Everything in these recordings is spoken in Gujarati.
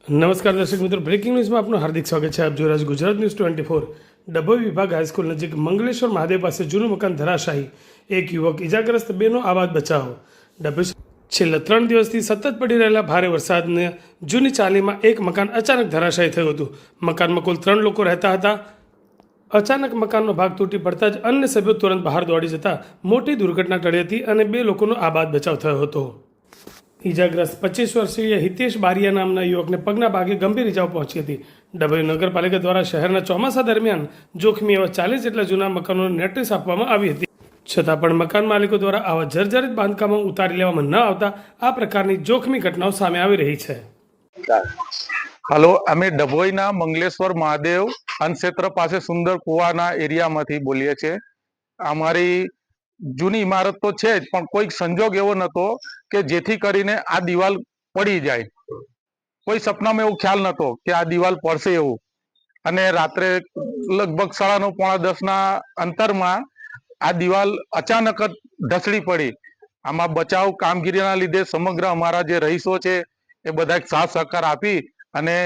નમસ્કાર દર્શક મિત્રો, બ્રેકિંગ ન્યૂઝમાં આપનું હાર્દિક સ્વાગત છે. આપ જોઈ રહ્યા છો ગુજરાત ન્યૂઝ 24. ડભોઈ વિભાગ હાઈસ્કૂલ નજીક મંગલેશ્વર મહાદેવ પાસે જૂનું મકાન ધરાશાયી, એક યુવક ઇજાગ્રસ્ત, બેનો આબાદ બચાવ. ડભોઈ છેલ્લા 3 દિવસથી સતત પડી રહેલા ભારે વરસાદને જૂની ચાલીમાં એક મકાન અચાનક ધરાશાયી થયું હતું. મકાનમાં કુલ 3 લોકો રહેતા હતા. અચાનક મકાનનો ભાગ તૂટી પડતા જ અન્ય સભ્યો તુરંત બહાર દોડી જતા મોટી દુર્ઘટના ટળી હતી અને 2 લોકોનો આબાદ બચાવ થયો હતો. ઇજાગ્રસ્ત 25 વર્ષીય હિતેશ બારિયા નામના યુવકને પગના ભાગે ગંભીર ઇજાઓ પહોંચી હતી. ડભોઈ નગરપાલિકા દ્વારા શહેરના ચોમાસા દરમિયાન જોખમી એવા 40 જેટલા જૂના મકાનોને નોટિસ આપવામાં આવી હતી. છતાં પણ મકાન માલિકો દ્વારા આવા જર્જરિત બાંધકામો ઉતારી લેવામાં ન આવતા આ પ્રકારની જોખમી ઘટનાઓ સામે આવી રહી છે. હાલો, અમે ડભોઈના મંગલેશ્વર મહાદેવ અન્નક્ષેત્ર પાસે સુંદર કુવાના એરિયામાંથી બોલીએ છીએ. અમારી જૂની ઇમારત તો છે જ, પણ કોઈક સંજોગ એવો નતો કે જેથી કરીને આ દિવાલ પડી જાય. કોઈ સપનામાં એવો ખ્યાલ નતો કે આ દિવાલ પડશે એવું. અને રાત્રે લગભગ 9:30 ના અંતરમાં આ દિવાલ અચાનક જ ઢસડી પડી. આમાં બચાવ કામગીરીના લીધે સમગ્ર અમારા જે રહીશો છે એ બધા સાથ સહકાર આપી અને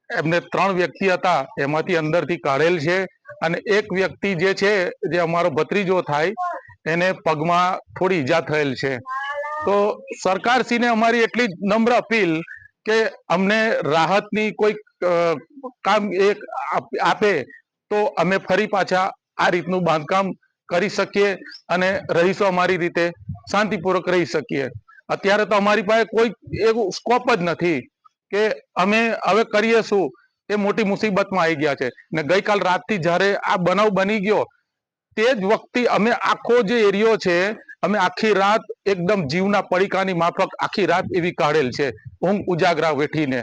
એમને 3 વ્યક્તિ હતા એમાંથી અંદરથી કાઢેલ છે. અને એક વ્યક્તિ જે છે, જે અમારો ભત્રીજો થાય, એને પગમાં થોડી ઈજા થયેલ છે. તો સરકારશ્રીને અમારી એટલી જ નમ્ર અપીલ કે અમને રાહતની કોઈ કામ એક આપે તો અમે ફરી પાછા આ રીતનું બાંધકામ કરી શકીએ અને રહીશો અમારી રીતે શાંતિપૂર્વક રહી શકીએ. અત્યારે તો અમારી પાસે કોઈ એવું સ્કોપ જ નથી કે અમે હવે કરીએ શું, એ મોટી મુસીબતમાં આવી ગયા છે. ને ગઈકાલ રાતથી જ્યારે આ બનાવ બની ગયો તે જ વખતે અમે આખો જે એરિયો છે, અમે આખી રાત એકદમ જીવના પડીકાની માફક આખી રાત એવી કાઢેલ છે, ઊંઘ ઉજાગરા વેઠીને.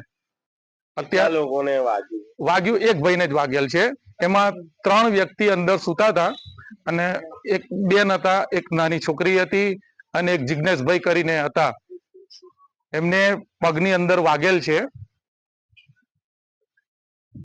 અત્યારે લોકોને વાગ્યું, એક ભાઈને જ વાગેલ છે. એમાં 3 વ્યક્તિ અંદર સુતા હતા અને એક બેન હતા, એક નાની છોકરી હતી અને એક જિજ્ઞેશભાઈ કરીને હતા. એમને પગની અંદર વાગેલ છે.